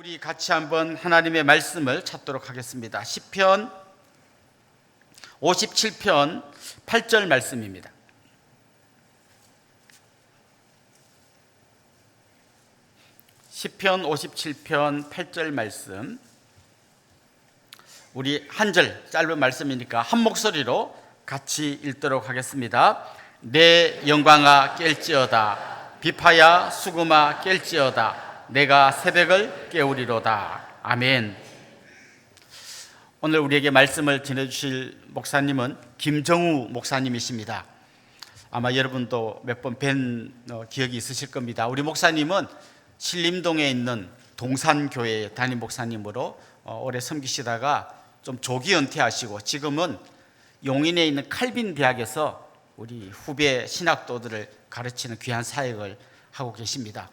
우리 같이 한번 하나님의 말씀을 찾도록 하겠습니다. 시편 57편 8절 말씀입니다. 시편 57편 8절 말씀, 우리 한 절 짧은 말씀이니까 한 목소리로 같이 읽도록 하겠습니다. 내 영광아 깰지어다, 비파야 수금아 깰지어다, 내가 새벽을 깨우리로다. 아멘. 오늘 우리에게 말씀을 전해주실 목사님은 김정우 목사님이십니다. 아마 여러분도 몇 번 뵌 기억이 있으실 겁니다. 우리 목사님은 신림동에 있는 동산교회 담임 목사님으로 오래 섬기시다가 좀 조기 은퇴하시고 지금은 용인에 있는 칼빈 대학에서 우리 후배 신학도들을 가르치는 귀한 사역을 하고 계십니다.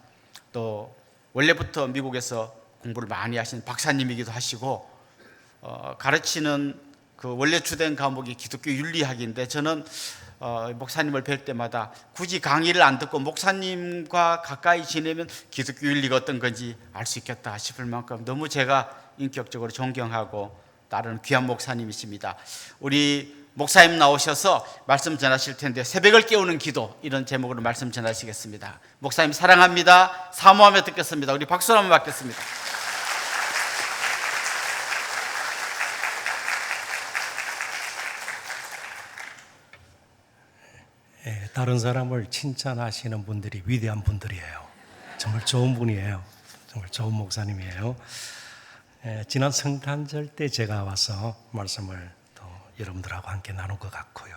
또 원래부터 미국에서 공부를 많이 하신 박사님이기도 하시고 가르치는 그 원래 주된 과목이 기독교 윤리학인데 저는 목사님을 뵐 때마다 굳이 강의를 안 듣고 목사님과 가까이 지내면 기독교 윤리가 어떤 건지 알 수 있겠다 싶을 만큼 너무 제가 인격적으로 존경하고 따르는 귀한 목사님이십니다. 우리 목사님 나오셔서 말씀 전하실 텐데 새벽을 깨우는 기도, 이런 제목으로 말씀 전하시겠습니다. 목사님 사랑합니다. 사모하며 듣겠습니다. 우리 박수 한번 받겠습니다. 다른 사람을 칭찬하시는 분들이 위대한 분들이에요. 정말 좋은 분이에요. 정말 좋은 목사님이에요. 지난 성탄절 때 제가 와서 말씀을 또 여러분들하고 함께 나눈 것 같고요.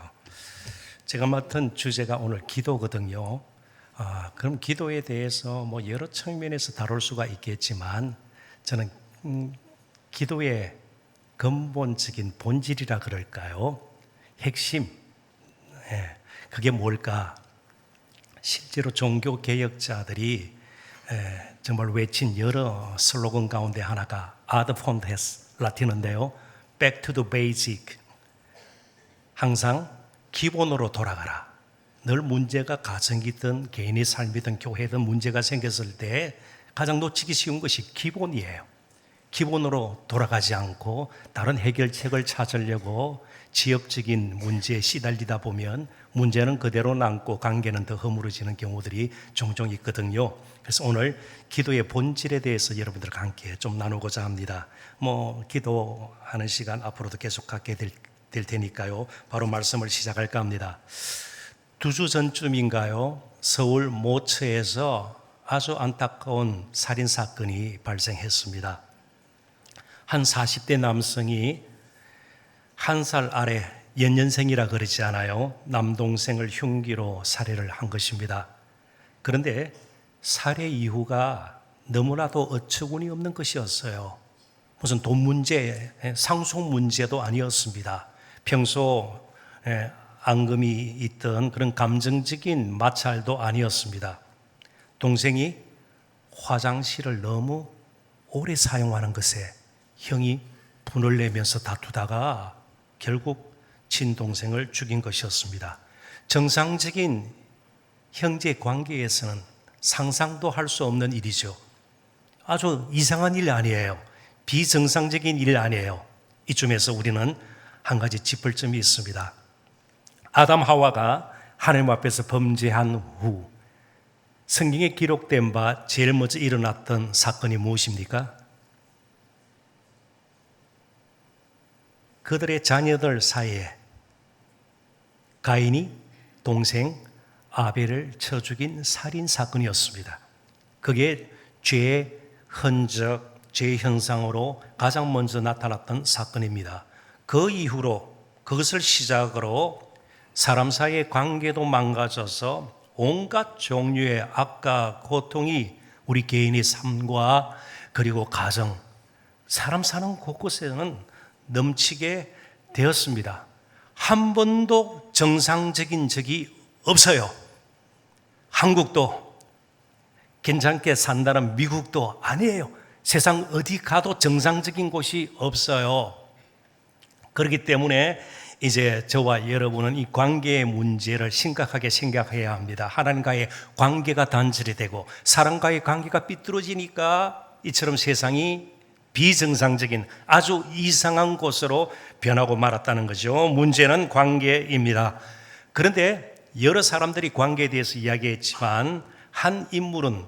제가 맡은 주제가 오늘 기도거든요. 그럼 기도에 대해서 뭐 여러 측면에서 다룰 수가 있겠지만 저는 기도의 근본적인 본질이라 그럴까요? 핵심, 그게 뭘까? 실제로 종교 개혁자들이 정말 외친 여러 슬로건 가운데 하나가 Ad Fontes, 라틴어인데요. Back to the basic. 항상 기본으로 돌아가라. 늘 문제가 가정이든 개인의 삶이든 교회든 문제가 생겼을 때 가장 놓치기 쉬운 것이 기본이에요. 기본으로 돌아가지 않고 다른 해결책을 찾으려고 지역적인 문제에 시달리다 보면 문제는 그대로 남고 관계는 더 허물어지는 경우들이 종종 있거든요. 그래서 오늘 기도의 본질에 대해서 여러분들과 함께 좀 나누고자 합니다. 기도하는 시간 앞으로도 계속 갖게 될 테니까요. 바로 말씀을 시작할까 합니다. 2주 전쯤인가요? 서울 모처에서 아주 안타까운 살인사건이 발생했습니다. 한 40대 남성이 1살 아래 연년생이라 그러지 않아요. 남동생을 흉기로 살해를 한 것입니다. 그런데 살해 이유가 너무나도 어처구니 없는 것이었어요. 무슨 돈 문제, 상속 문제도 아니었습니다. 평소 앙금이 있던 그런 감정적인 마찰도 아니었습니다. 동생이 화장실을 너무 오래 사용하는 것에 형이 분을 내면서 다투다가 결국 친동생을 죽인 것이었습니다. 정상적인 형제 관계에서는 상상도 할 수 없는 일이죠. 아주 이상한 일 아니에요. 비정상적인 일 아니에요. 이쯤에서 우리는 한 가지 짚을 점이 있습니다. 아담 하와가 하나님 앞에서 범죄한 후 성경에 기록된 바 제일 먼저 일어났던 사건이 무엇입니까? 그들의 자녀들 사이에 가인이 동생 아벨을 쳐 죽인 살인 사건이었습니다. 그게 죄의 흔적, 죄의 현상으로 가장 먼저 나타났던 사건입니다. 그 이후로 그것을 시작으로 사람 사이의 관계도 망가져서 온갖 종류의 악과 고통이 우리 개인의 삶과 그리고 가정, 사람 사는 곳곳에는 넘치게 되었습니다. 한 번도 정상적인 적이 없어요. 한국도 괜찮게 산다는 미국도 아니에요. 세상 어디 가도 정상적인 곳이 없어요. 그렇기 때문에 이제 저와 여러분은 이 관계의 문제를 심각하게 생각해야 합니다. 하나님과의 관계가 단절이 되고 사람과의 관계가 삐뚤어지니까 이처럼 세상이 비정상적인 아주 이상한 곳으로 변하고 말았다는 거죠. 문제는 관계입니다. 그런데 여러 사람들이 관계에 대해서 이야기했지만 한 인물은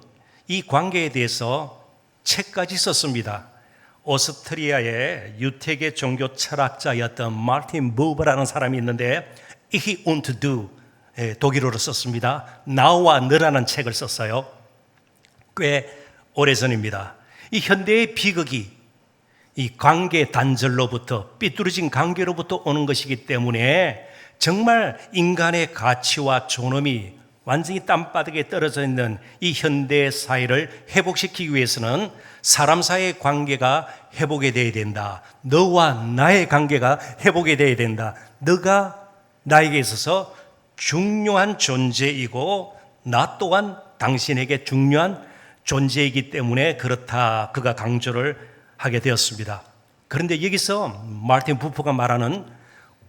이 관계에 대해서 책까지 썼습니다. 오스트리아의 유태계 종교 철학자였던 마르틴 부버라는 사람이 있는데 Ich und du, 독일어로 썼습니다. 나와 너라는 책을 썼어요. 꽤 오래전입니다. 이 현대의 비극이 이 관계 단절로부터, 삐뚤어진 관계로부터 오는 것이기 때문에 정말 인간의 가치와 존엄이 완전히 땅바닥에 떨어져 있는 이 현대 사회를 회복시키기 위해서는 사람 사이의 관계가 회복이 되어야 된다. 너와 나의 관계가 회복이 되어야 된다. 너가 나에게 있어서 중요한 존재이고 나 또한 당신에게 중요한 존재이기 때문에 그렇다. 그가 강조를 하게 되었습니다. 그런데 여기서 마르틴 부퍼가 말하는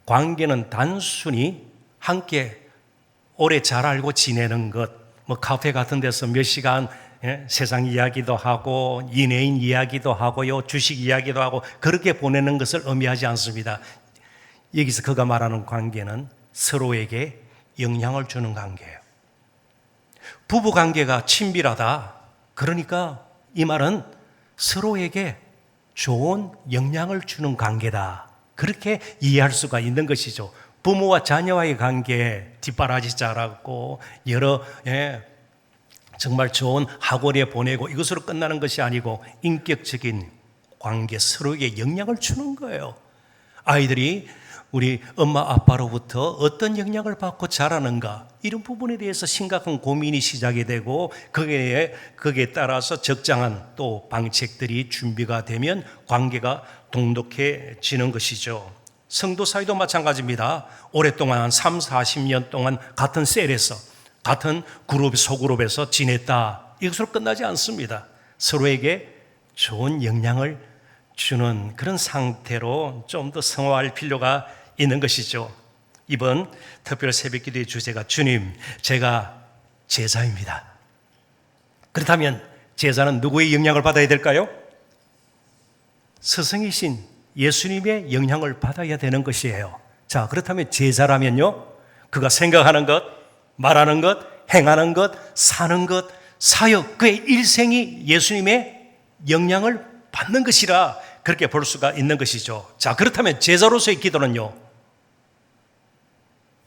관계는 단순히 함께 오래 잘 알고 지내는 것, 뭐 카페 같은 데서 몇 시간 세상 이야기도 하고 연예인 이야기도 하고요, 주식 이야기도 하고 그렇게 보내는 것을 의미하지 않습니다. 여기서 그가 말하는 관계는 서로에게 영향을 주는 관계예요. 부부 관계가 친밀하다. 그러니까 이 말은 서로에게 좋은 영향을 주는 관계다. 그렇게 이해할 수가 있는 것이죠. 부모와 자녀와의 관계 뒷바라지 잘하고 여러 정말 좋은 학원에 보내고 이것으로 끝나는 것이 아니고 인격적인 관계, 서로에게 영향을 주는 거예요. 아이들이 우리 엄마 아빠로부터 어떤 영향을 받고 자라는가, 이런 부분에 대해서 심각한 고민이 시작이 되고 거기에 따라서 적당한 또 방책들이 준비가 되면 관계가 돈독해지는 것이죠. 성도 사이도 마찬가지입니다. 오랫동안 3, 40년 동안 같은 셀에서 같은 그룹, 소그룹에서 지냈다. 이것으로 끝나지 않습니다. 서로에게 좋은 영향을 주는 그런 상태로 좀 더 성화할 필요가 있는 것이죠. 이번 특별 새벽기도의 주제가 주님, 제가 제자입니다. 그렇다면 제자는 누구의 영향을 받아야 될까요? 스승이신 예수님의 영향을 받아야 되는 것이에요. 자, 그렇다면 제자라면요, 그가 생각하는 것, 말하는 것, 행하는 것, 사는 것, 사역, 그의 일생이 예수님의 영향을 받는 것이라 그렇게 볼 수가 있는 것이죠. 자, 그렇다면 제자로서의 기도는요,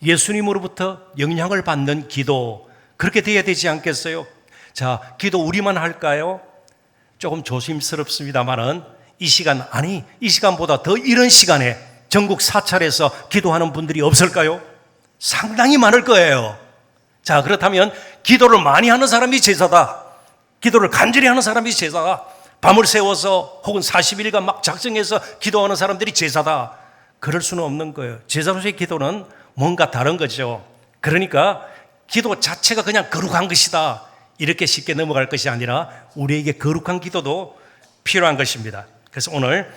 예수님으로부터 영향을 받는 기도, 그렇게 돼야 되지 않겠어요? 자, 기도 우리만 할까요? 조금 조심스럽습니다만은 이 시간보다 더 이런 시간에 전국 사찰에서 기도하는 분들이 없을까요? 상당히 많을 거예요. 자, 그렇다면 기도를 많이 하는 사람이 제자다. 기도를 간절히 하는 사람이 제자다. 밤을 새워서 혹은 40일간 막 작정해서 기도하는 사람들이 제자다. 그럴 수는 없는 거예요. 제자로서의 기도는 뭔가 다른 거죠. 그러니까 기도 자체가 그냥 거룩한 것이다, 이렇게 쉽게 넘어갈 것이 아니라 우리에게 거룩한 기도도 필요한 것입니다. 그래서 오늘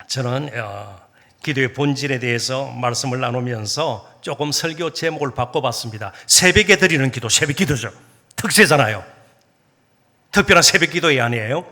저는 기도의 본질에 대해서 말씀을 나누면서 조금 설교 제목을 바꿔봤습니다. 새벽에 드리는 기도, 새벽 기도죠. 특세잖아요. 특별한 새벽 기도이 아니에요.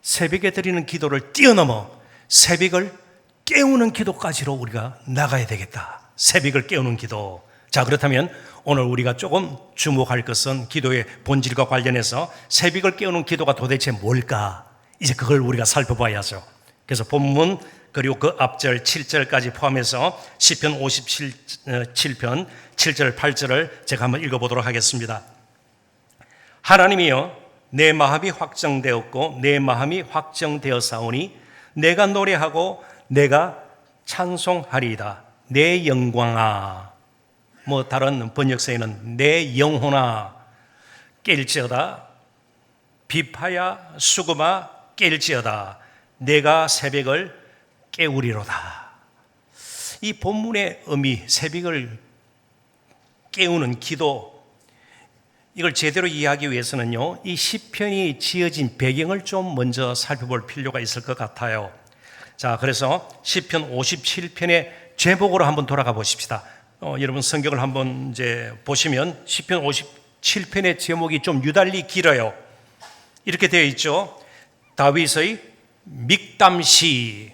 새벽에 드리는 기도를 뛰어넘어 새벽을 깨우는 기도까지로 우리가 나가야 되겠다. 새벽을 깨우는 기도. 자, 그렇다면 오늘 우리가 조금 주목할 것은 기도의 본질과 관련해서 새벽을 깨우는 기도가 도대체 뭘까? 이제 그걸 우리가 살펴봐야죠. 그래서 본문 그리고 그 앞절 7절까지 포함해서 시편 57편 7절 8절을 제가 한번 읽어보도록 하겠습니다. 하나님이여, 내 마음이 확정되었고 내 마음이 확정되었사오니 내가 노래하고 내가 찬송하리이다. 내 영광아, 뭐 다른 번역서에는 내 영혼아 깰지어다. 비파야 수금아 깰지어다. 내가 새벽을 깨우리로다. 이 본문의 의미, 새벽을 깨우는 기도, 이걸 제대로 이해하기 위해서는요, 이 시편이 지어진 배경을 좀 먼저 살펴볼 필요가 있을 것 같아요. 자, 그래서 시편 57편의 제목으로 한번 돌아가 보십시다. 여러분 성경을 한번 이제 보시면 시편 57편의 제목이 좀 유달리 길어요. 이렇게 되어 있죠. 다윗의 믹담시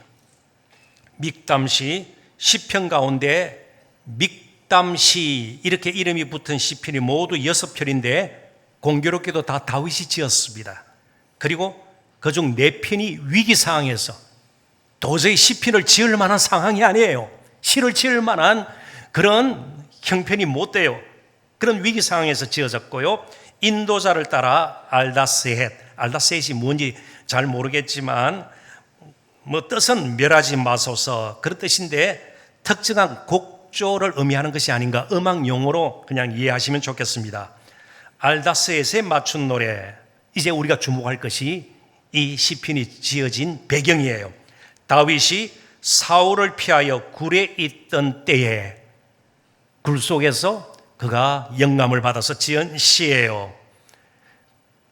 시편 가운데 믹담시 이렇게 이름이 붙은 시편이 모두 6편인데 공교롭게도 다 다윗이 지었습니다. 그리고 그중 4편이 위기 상황에서 도저히 시편을 지을 만한 상황이 아니에요. 시를 지을 만한 그런 형편이 못 돼요. 그런 위기 상황에서 지어졌고요. 인도자를 따라 알다셋이 뭔지 잘 모르겠지만 뭐 뜻은 멸하지 마소서 그런 뜻인데 특정한 곡조를 의미하는 것이 아닌가 음악 용어로 그냥 이해하시면 좋겠습니다. 알다셋에 맞춘 노래, 이제 우리가 주목할 것이 이 시편이 지어진 배경이에요. 다윗이 사울을 피하여 굴에 있던 때에 굴 속에서 그가 영감을 받아서 지은 시예요.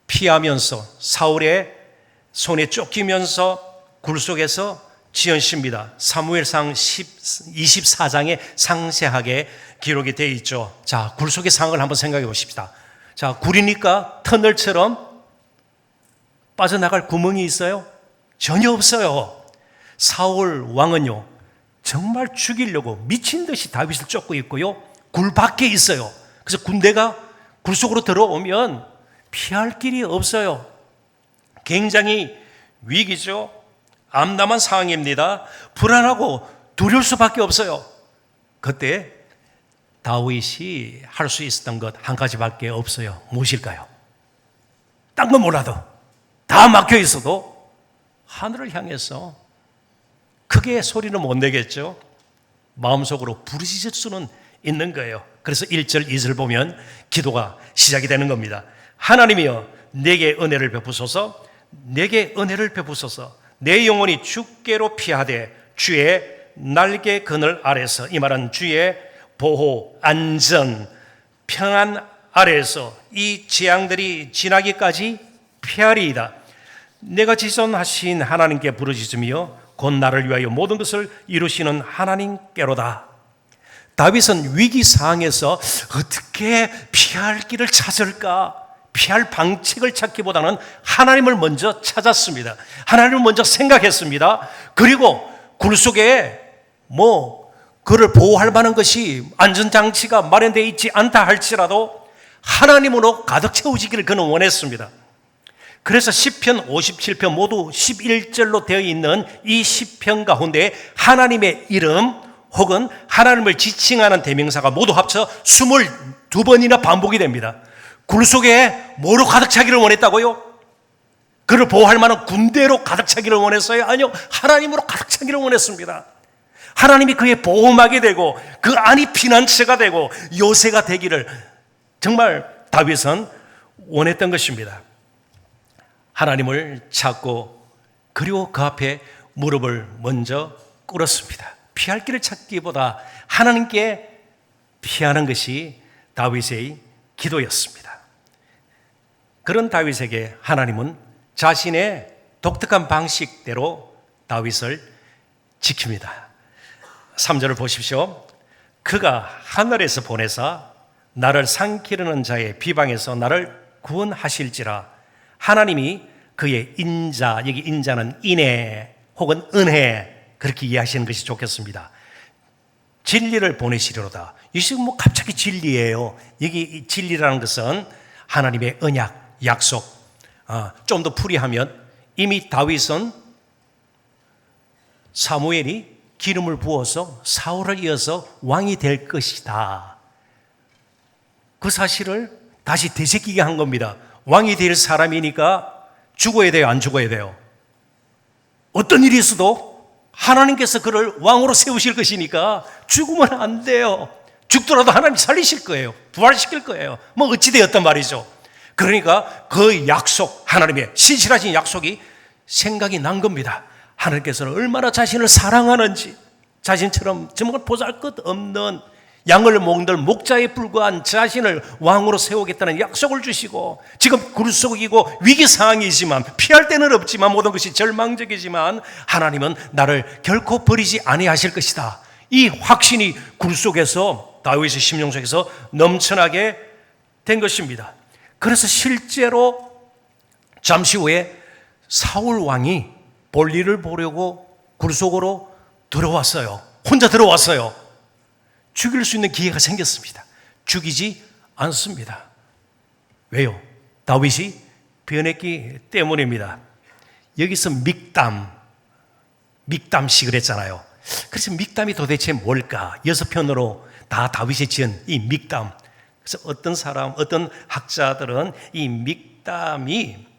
피하면서 사울의 손에 쫓기면서 굴 속에서 지은 시입니다. 사무엘상 24장에 상세하게 기록이 되어 있죠. 자, 굴 속의 상황을 한번 생각해 보십시다. 자, 굴이니까 터널처럼 빠져나갈 구멍이 있어요? 전혀 없어요. 사울 왕은요, 정말 죽이려고 미친 듯이 다윗을 쫓고 있고요. 굴 밖에 있어요. 그래서 군대가 굴 속으로 들어오면 피할 길이 없어요. 굉장히 위기죠. 암담한 상황입니다. 불안하고 두려울 수밖에 없어요. 그때 다윗이 할 수 있었던 것 한 가지밖에 없어요. 무엇일까요? 딴 건 몰라도 다 막혀 있어도 하늘을 향해서 크게 소리는 못 내겠죠. 마음속으로 부르짖을 수는 있는 거예요. 그래서 1절, 2절 보면 기도가 시작이 되는 겁니다. 하나님이여 내게 은혜를 베푸소서, 내게 은혜를 베푸소서. 내 영혼이 주께로 피하되 주의 날개 그늘 아래서, 이 말은 주의 보호, 안전, 평안 아래에서 이 재앙들이 지나기까지 피하리이다. 내가 지존하신 하나님께 부르짖으며 곧 나를 위하여 모든 것을 이루시는 하나님께로다. 다윗은 위기 상황에서 어떻게 피할 길을 찾을까? 피할 방책을 찾기보다는 하나님을 먼저 찾았습니다. 하나님을 먼저 생각했습니다. 그리고 굴 속에 그를 보호할 만한 것이 안전장치가 마련되어 있지 않다 할지라도 하나님으로 가득 채워지기를 그는 원했습니다. 그래서 시편 57편 모두 11절로 되어 있는 이 시편 가운데 하나님의 이름 혹은 하나님을 지칭하는 대명사가 모두 합쳐 22번이나 반복이 됩니다. 굴 속에 뭐로 가득 차기를 원했다고요? 그를 보호할 만한 군대로 가득 차기를 원했어요? 아니요, 하나님으로 가득 차기를 원했습니다. 하나님이 그의 보호막이 되고 그 안이 피난처가 되고 요새가 되기를 정말 다윗은 원했던 것입니다. 하나님을 찾고 그리고 그 앞에 무릎을 먼저 꿇었습니다. 피할 길을 찾기보다 하나님께 피하는 것이 다윗의 기도였습니다. 그런 다윗에게 하나님은 자신의 독특한 방식대로 다윗을 지킵니다. 3절을 보십시오. 그가 하늘에서 보내사 나를 상기르는 자의 비방에서 나를 구원하실지라. 하나님이 그의 인자, 여기 인자는 인애 혹은 은혜, 그렇게 이해하시는 것이 좋겠습니다. 진리를 보내시리로다. 이것이 갑자기 진리예요. 여기 진리라는 것은 하나님의 언약, 약속. 좀 더 풀이하면 이미 다윗은 사무엘이 기름을 부어서 사울을 이어서 왕이 될 것이다. 그 사실을 다시 되새기게 한 겁니다. 왕이 될 사람이니까 죽어야 돼요, 안 죽어야 돼요? 어떤 일이 있어도 하나님께서 그를 왕으로 세우실 것이니까 죽으면 안 돼요. 죽더라도 하나님 살리실 거예요. 부활시킬 거예요. 어찌 되었단 말이죠. 그러니까 그 약속, 하나님의 신실하신 약속이 생각이 난 겁니다. 하나님께서는 얼마나 자신을 사랑하는지, 자신처럼 정말 보잘것없는 양을 먹는 목자에 불과한 자신을 왕으로 세우겠다는 약속을 주시고, 지금 굴 속이고 위기 상황이지만, 피할 데는 없지만, 모든 것이 절망적이지만 하나님은 나를 결코 버리지 아니하실 것이다. 이 확신이 굴 속에서, 다윗의 심령 속에서 넘쳐나게 된 것입니다. 그래서 실제로 잠시 후에 사울 왕이 볼일을 보려고 굴 속으로 들어왔어요. 혼자 들어왔어요. 죽일 수 있는 기회가 생겼습니다. 죽이지 않습니다. 왜요? 다윗이 변했기 때문입니다. 여기서 믹담식을 했잖아요. 그래서 믹담이 도대체 뭘까? 6편으로 다 다윗이 지은 이 믹담. 그래서 어떤 학자들은 이 믹담이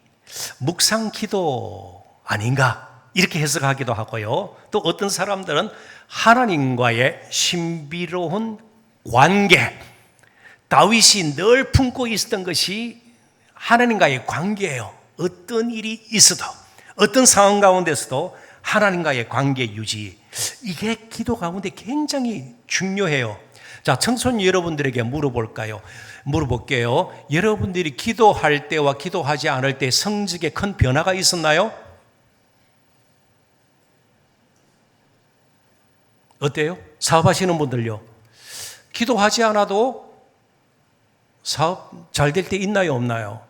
묵상기도 아닌가? 이렇게 해석하기도 하고요. 또 어떤 사람들은 하나님과의 신비로운 관계, 다윗이 늘 품고 있었던 것이 하나님과의 관계예요. 어떤 일이 있어도, 어떤 상황 가운데서도 하나님과의 관계 유지, 이게 기도 가운데 굉장히 중요해요. 자, 청소년 여러분들에게 물어볼게요. 여러분들이 기도할 때와 기도하지 않을 때 성적에 큰 변화가 있었나요? 어때요? 사업하시는 분들요. 기도하지 않아도 사업 잘 될 때 있나요, 없나요?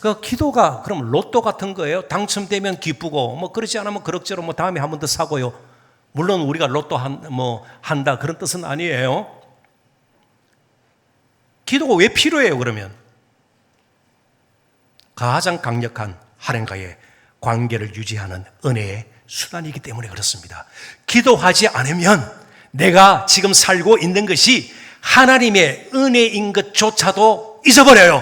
그 기도가 그럼 로또 같은 거예요. 당첨되면 기쁘고 뭐 그렇지 않으면 그럭저럭 뭐 다음에 한 번 더 사고요. 물론 우리가 로또 한다 그런 뜻은 아니에요. 기도가 왜 필요해요, 그러면? 가장 강력한 하나님과의 관계를 유지하는 은혜의 수단이기 때문에 그렇습니다. 기도하지 않으면 내가 지금 살고 있는 것이 하나님의 은혜인 것조차도 잊어버려요.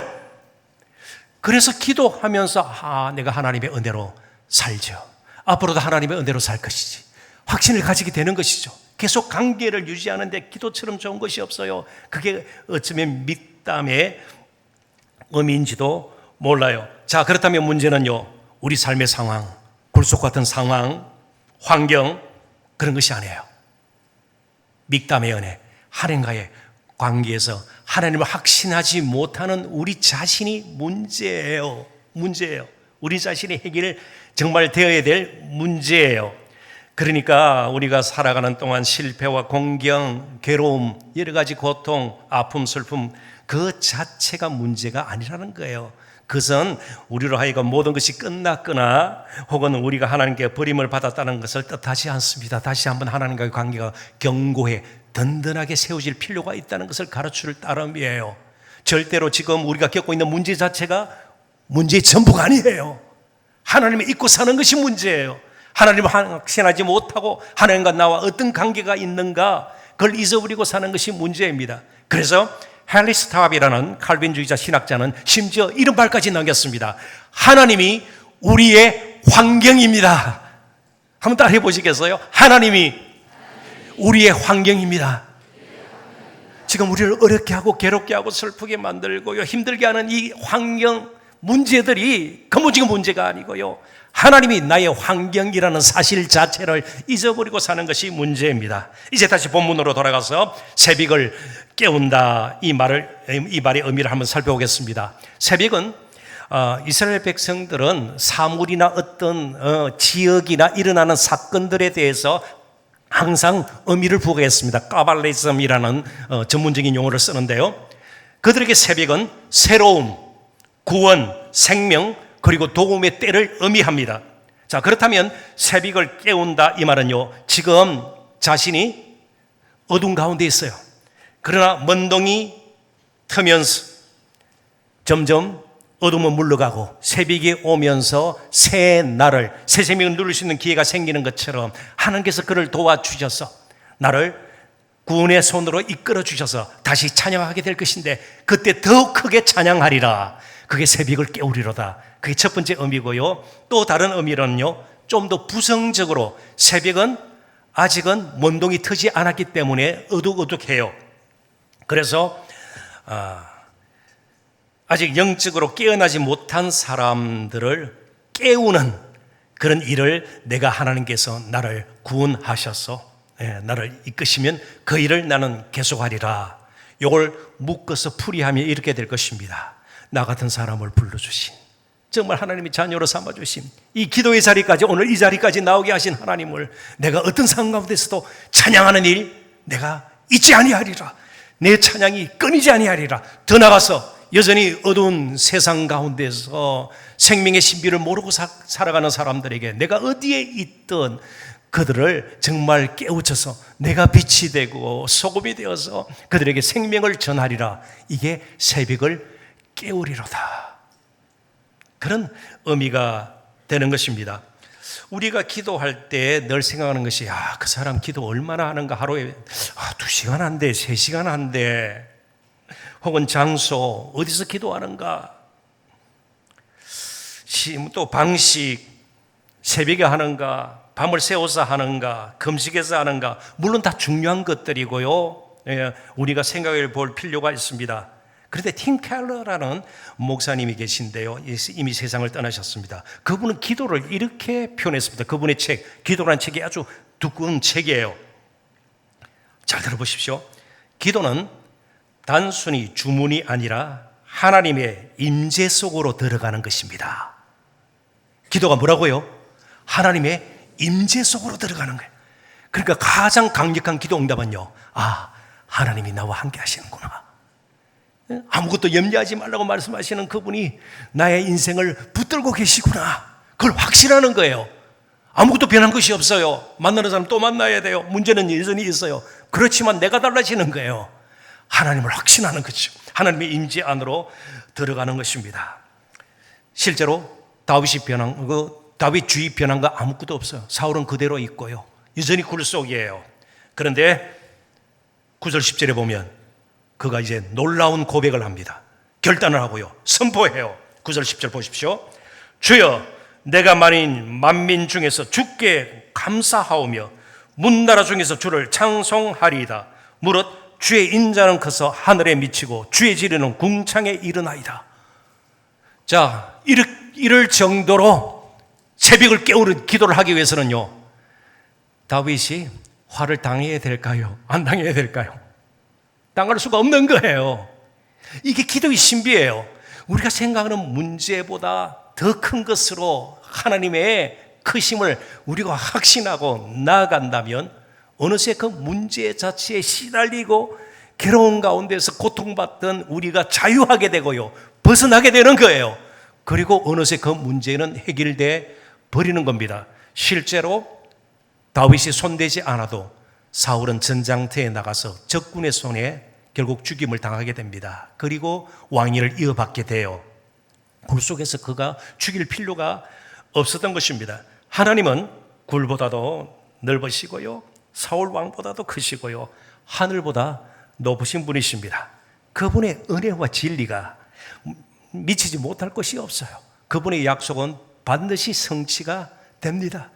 그래서 기도하면서 내가 하나님의 은혜로 살죠. 앞으로도 하나님의 은혜로 살 것이지. 확신을 가지게 되는 것이죠. 계속 관계를 유지하는데 기도처럼 좋은 것이 없어요. 그게 어쩌면 믹담의 의미인지도 몰라요. 자, 그렇다면 문제는요, 우리 삶의 상황, 굴속 같은 상황, 환경, 그런 것이 아니에요. 믹담의 은혜, 하나님과의 관계에서 하나님을 확신하지 못하는 우리 자신이 문제예요. 우리 자신의 해결 정말 되어야 될 문제예요. 그러니까 우리가 살아가는 동안 실패와 공경, 괴로움, 여러 가지 고통, 아픔, 슬픔, 그 자체가 문제가 아니라는 거예요. 그것은 우리로 하여금 모든 것이 끝났거나 혹은 우리가 하나님께 버림을 받았다는 것을 뜻하지 않습니다. 다시 한번 하나님과의 관계가 견고해 든든하게 세워질 필요가 있다는 것을 가르칠 따름이에요. 절대로 지금 우리가 겪고 있는 문제 자체가 문제의 전부가 아니에요. 하나님을 잊고 사는 것이 문제예요. 하나님을 확신하지 못하고 하나님과 나와 어떤 관계가 있는가, 그걸 잊어버리고 사는 것이 문제입니다. 그래서 헨리 스탑이라는 칼빈주의자 신학자는 심지어 이런 말까지 남겼습니다. 하나님이 우리의 환경입니다. 한번 따라해 보시겠어요? 하나님이 우리의 환경입니다. 지금 우리를 어렵게 하고 괴롭게 하고 슬프게 만들고요, 힘들게 하는 이 환경 문제들이 근본적인 문제가 아니고요, 하나님이 나의 환경이라는 사실 자체를 잊어버리고 사는 것이 문제입니다. 이제 다시 본문으로 돌아가서 새벽을 깨운다, 이 말의 의미를 한번 살펴보겠습니다. 새벽은 이스라엘 백성들은 사물이나 어떤 지역이나 일어나는 사건들에 대해서 항상 의미를 부여했습니다. 까발레즘이라는 전문적인 용어를 쓰는데요, 그들에게 새벽은 새로움, 구원, 생명, 그리고 도움의 때를 의미합니다. 자, 그렇다면 새벽을 깨운다 이 말은요, 지금 자신이 어둠 가운데 있어요. 그러나 먼동이 트면서 점점 어둠은 물러가고 새벽이 오면서 새 날을, 새 생명을 누릴 수 있는 기회가 생기는 것처럼 하나님께서 그를 도와주셔서 나를 구원의 손으로 이끌어 주셔서 다시 찬양하게 될 것인데, 그때 더욱 크게 찬양하리라. 그게 새벽을 깨우리로다. 그게 첫 번째 의미고요. 또 다른 의미는요, 좀 더 부정적으로 새벽은 아직은 먼동이 트지 않았기 때문에 어둑어둑해요. 그래서 아직 영적으로 깨어나지 못한 사람들을 깨우는 그런 일을 내가 하나님께서 나를 구원하셔서 나를 이끄시면 그 일을 나는 계속하리라. 이걸 묶어서 풀이하면 이렇게 될 것입니다. 나 같은 사람을 불러주신, 정말 하나님이 자녀로 삼아주신, 이 기도의 자리까지, 오늘 이 자리까지 나오게 하신 하나님을 내가 어떤 상황 가운데서도 찬양하는 일 내가 잊지 아니하리라. 내 찬양이 끊이지 아니하리라. 더 나아가서 여전히 어두운 세상 가운데서 생명의 신비를 모르고 살아가는 사람들에게 내가 어디에 있든 그들을 정말 깨우쳐서 내가 빛이 되고 소금이 되어서 그들에게 생명을 전하리라. 이게 새벽을 깨우리로다. 그런 의미가 되는 것입니다. 우리가 기도할 때 늘 생각하는 것이 그 사람 기도 얼마나 하는가, 하루에 2시간 한대, 3시간 한대, 혹은 장소 어디서 기도하는가, 또 방식, 새벽에 하는가, 밤을 새워서 하는가, 금식해서 하는가, 물론 다 중요한 것들이고요. 우리가 생각해 볼 필요가 있습니다. 그런데 팀 켈러라는 목사님이 계신데요, 이미 세상을 떠나셨습니다. 그분은 기도를 이렇게 표현했습니다. 그분의 책, 기도라는 책이 아주 두꺼운 책이에요. 잘 들어보십시오. 기도는 단순히 주문이 아니라 하나님의 임재 속으로 들어가는 것입니다. 기도가 뭐라고요? 하나님의 임재 속으로 들어가는 거예요. 그러니까 가장 강력한 기도 응답은요, 하나님이 나와 함께 하시는구나, 아무것도 염려하지 말라고 말씀하시는 그분이 나의 인생을 붙들고 계시구나, 그걸 확신하는 거예요. 아무것도 변한 것이 없어요. 만나는 사람 또 만나야 돼요. 문제는 여전히 있어요. 그렇지만 내가 달라지는 거예요. 하나님을 확신하는 거죠. 하나님의 임재 안으로 들어가는 것입니다. 실제로 다윗이 변한 다윗 주위 변한 거 아무것도 없어요. 사울은 그대로 있고요. 여전히 굴 속이에요. 그런데 9절 10절에 보면 그가 이제 놀라운 고백을 합니다. 결단을 하고요, 선포해요. 9절 10절 보십시오. 주여, 내가 만민 중에서 주께 감사하오며 문나라 중에서 주를 찬송하리이다. 무릇 주의 인자는 커서 하늘에 미치고 주의 지르는 궁창에 이르나이다. 자, 이럴 정도로 새벽을 깨우는 기도를 하기 위해서는요, 다윗이 화를 당해야 될까요? 안 당해야 될까요? 당할 수가 없는 거예요. 이게 기도의 신비예요. 우리가 생각하는 문제보다 더 큰 것으로 하나님의 크심을 우리가 확신하고 나아간다면 어느새 그 문제 자체에 시달리고 괴로운 가운데서 고통받던 우리가 자유하게 되고요, 벗어나게 되는 거예요. 그리고 어느새 그 문제는 해결돼 버리는 겁니다. 실제로 다윗이 손대지 않아도 사울은 전장터에 나가서 적군의 손에 결국 죽임을 당하게 됩니다. 그리고 왕위를 이어받게 돼요. 굴 속에서 그가 죽일 필요가 없었던 것입니다. 하나님은 굴보다도 넓으시고요, 사울 왕보다도 크시고요, 하늘보다 높으신 분이십니다. 그분의 은혜와 진리가 미치지 못할 것이 없어요. 그분의 약속은 반드시 성취가 됩니다.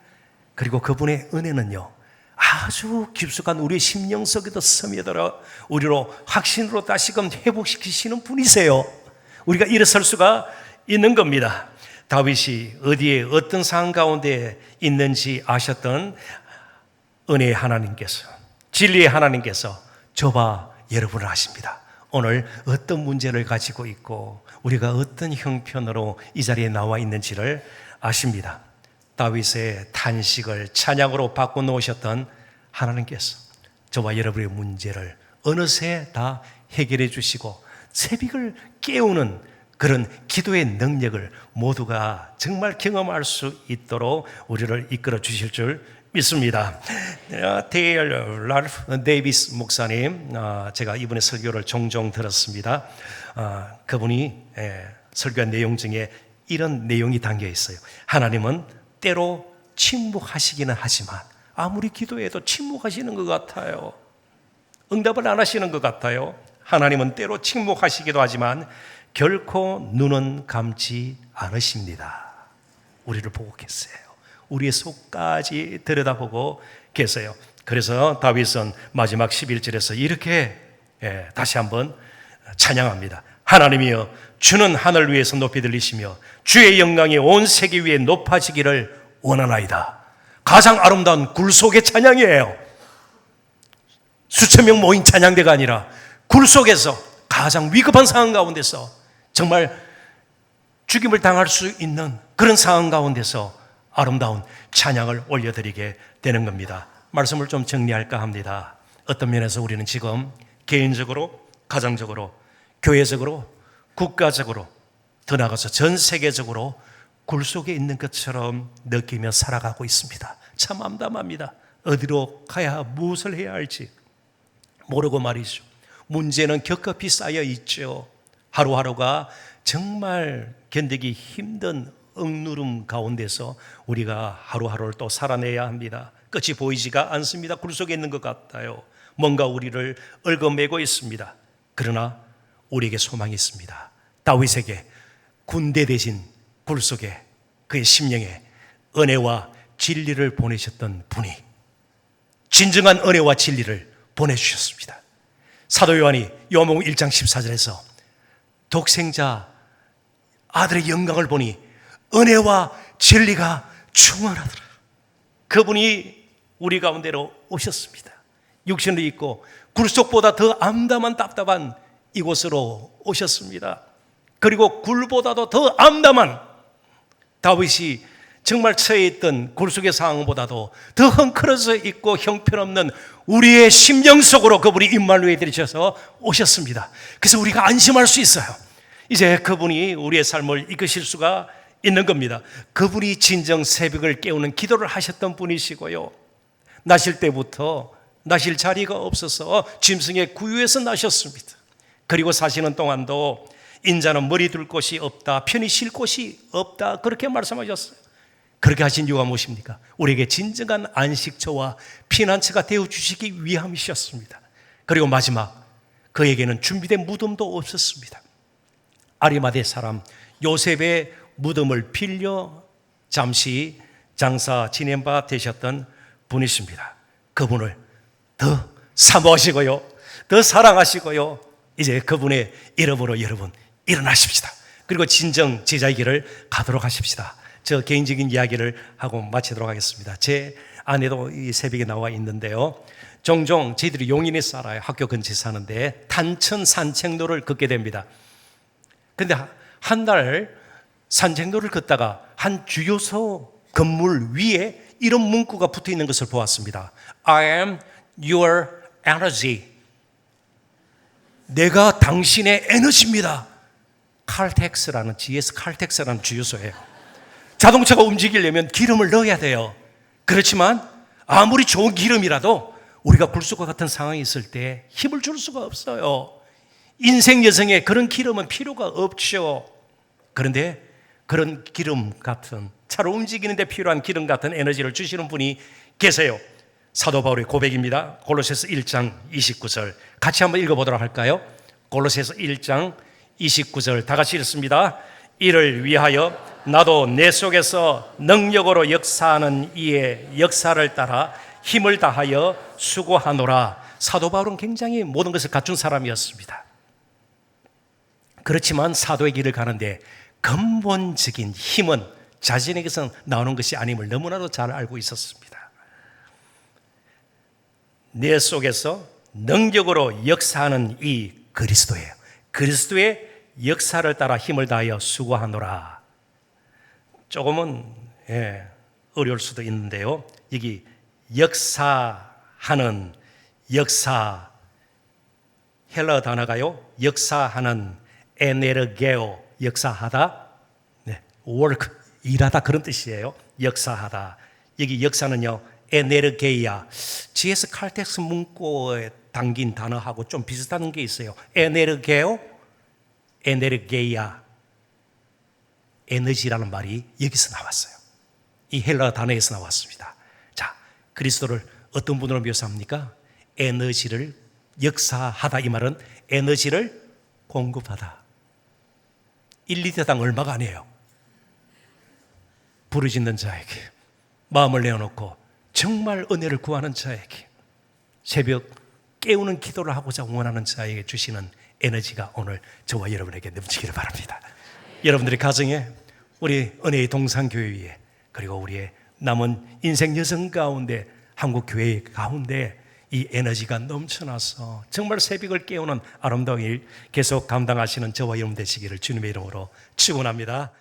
그리고 그분의 은혜는요, 아주 깊숙한 우리 심령 속에도 스며들어 우리로 확신으로 다시금 회복시키시는 분이세요. 우리가 일어설 수가 있는 겁니다. 다윗이 어디에 어떤 상황 가운데 있는지 아셨던 은혜의 하나님께서, 진리의 하나님께서 저와 여러분을 아십니다. 오늘 어떤 문제를 가지고 있고 우리가 어떤 형편으로 이 자리에 나와 있는지를 아십니다. 다윗의 탄식을 찬양으로 바꿔놓으셨던 하나님께서 저와 여러분의 문제를 어느새 다 해결해 주시고 새벽을 깨우는 그런 기도의 능력을 모두가 정말 경험할 수 있도록 우리를 이끌어 주실 줄 믿습니다. 데일 랄프 데이비스 목사님, 제가 이번에 설교를 종종 들었습니다. 그분이 설교한 내용 중에 이런 내용이 담겨 있어요. 하나님은 때로 침묵하시기는 하지만 아무리 기도해도 침묵하시는 것 같아요. 응답을 안 하시는 것 같아요. 하나님은 때로 침묵하시기도 하지만 결코 눈은 감지 않으십니다. 우리를 보고 계세요. 우리의 속까지 들여다보고 계세요. 그래서 다윗은 마지막 11절에서 이렇게 다시 한번 찬양합니다. 하나님이여, 주는 하늘 위에서 높이 들리시며 주의 영광이 온 세계 위에 높아지기를 원하나이다. 가장 아름다운 굴 속의 찬양이에요. 수천 명 모인 찬양대가 아니라 굴 속에서 가장 위급한 상황 가운데서 정말 죽임을 당할 수 있는 그런 상황 가운데서 아름다운 찬양을 올려드리게 되는 겁니다. 말씀을 좀 정리할까 합니다. 어떤 면에서 우리는 지금 개인적으로, 가정적으로, 교회적으로, 국가적으로, 더 나아가서 전 세계적으로 굴 속에 있는 것처럼 느끼며 살아가고 있습니다. 참 암담합니다. 어디로 가야 무엇을 해야 할지 모르고 말이죠. 문제는 겹겹이 쌓여 있죠. 하루하루가 정말 견디기 힘든 억누름 가운데서 우리가 하루하루를 또 살아내야 합니다. 끝이 보이지가 않습니다. 굴 속에 있는 것 같아요. 뭔가 우리를 얽어매고 있습니다. 그러나 우리에게 소망이 있습니다. 다윗에게 군대 대신 굴 속에 그의 심령에 은혜와 진리를 보내셨던 분이 진정한 은혜와 진리를 보내주셨습니다. 사도 요한이 요한복음 1장 14절에서 독생자 아들의 영광을 보니 은혜와 진리가 충만하더라. 그분이 우리 가운데로 오셨습니다. 육신을 입고 굴속보다 더 암담한 답답한 이곳으로 오셨습니다. 그리고 굴보다도 더 암담한 다윗이 정말 처해 있던 굴 속의 상황보다도 더 헝클어져 있고 형편없는 우리의 심령 속으로 그분이 임마누엘 되셔서 오셨습니다. 그래서 우리가 안심할 수 있어요. 이제 그분이 우리의 삶을 이끄실 수가 있는 겁니다. 그분이 진정 새벽을 깨우는 기도를 하셨던 분이시고요. 나실 때부터 나실 자리가 없어서 짐승의 구유에서 나셨습니다. 그리고 사시는 동안도 인자는 머리 둘 곳이 없다, 편히 쉴 곳이 없다, 그렇게 말씀하셨어요. 그렇게 하신 이유가 무엇입니까? 우리에게 진정한 안식처와 피난처가 되어주시기 위함이셨습니다. 그리고 마지막, 그에게는 준비된 무덤도 없었습니다. 아리마대 사람 요셉의 무덤을 빌려 잠시 장사 지낸 바 되셨던 분이십니다. 그분을 더 사모하시고요, 더 사랑하시고요, 이제 그분의 이름으로 여러분 일어나십시다. 그리고 진정 제자의 길을 가도록 하십시다. 저 개인적인 이야기를 하고 마치도록 하겠습니다. 제 아내도 이 새벽에 나와 있는데요, 종종 저희들이 용인에 살아요. 학교 근처에 사는데 단천 산책로를 걷게 됩니다. 그런데 한 달 산책로를 걷다가 한 주요소 건물 위에 이런 문구가 붙어 있는 것을 보았습니다. I am your energy. 내가 당신의 에너지입니다. 칼텍스라는 GS 칼텍스라는 주유소예요. 자동차가 움직이려면 기름을 넣어야 돼요. 그렇지만 아무리 좋은 기름이라도 우리가 굴속과 같은 상황이 있을 때 힘을 줄 수가 없어요. 인생 여정에 그런 기름은 필요가 없죠. 그런데 그런 기름 같은, 차로 움직이는데 필요한 기름 같은 에너지를 주시는 분이 계세요. 사도 바울의 고백입니다. 골로새서 1장 29절 같이 한번 읽어보도록 할까요? 골로새서 1장 29절 다 같이 읽습니다. 이를 위하여 나도 내 속에서 능력으로 역사하는 이의 역사를 따라 힘을 다하여 수고하노라. 사도 바울은 굉장히 모든 것을 갖춘 사람이었습니다. 그렇지만 사도의 길을 가는데 근본적인 힘은 자신에게서 나오는 것이 아님을 너무나도 잘 알고 있었습니다. 내 속에서 능력으로 역사하는 이 그리스도예요. 그리스도의 역사를 따라 힘을 다하여 수고하노라. 조금은 어려울 수도 있는데요, 여기 역사하는, 역사 헬라 단어가요, 역사하는 에네르게오, 역사하다, work, 일하다, 그런 뜻이에요. 역사하다. 여기 역사는요, 에네르게이아, GS 칼텍스 문구에 담긴 단어하고 좀 비슷한 게 있어요. 에네르게오, 에네르게이아, 에너지라는 말이 여기서 나왔어요. 이 헬라 단어에서 나왔습니다. 자, 그리스도를 어떤 분으로 묘사합니까? 에너지를 역사하다, 이 말은 에너지를 공급하다. 1리터당 얼마가 아니에요. 부르짖는 자에게, 마음을 내어놓고 정말 은혜를 구하는 자에게, 새벽 깨우는 기도를 하고자 원하는 자에게 주시는 에너지가 오늘 저와 여러분에게 넘치기를 바랍니다. 여러분들의 가정에, 우리 은혜의 동산교회에, 그리고 우리의 남은 인생 여정 가운데, 한국교회 가운데 이 에너지가 넘쳐나서 정말 새벽을 깨우는 아름다운 일 계속 감당하시는 저와 여러분 되시기를 주님의 이름으로 축원합니다.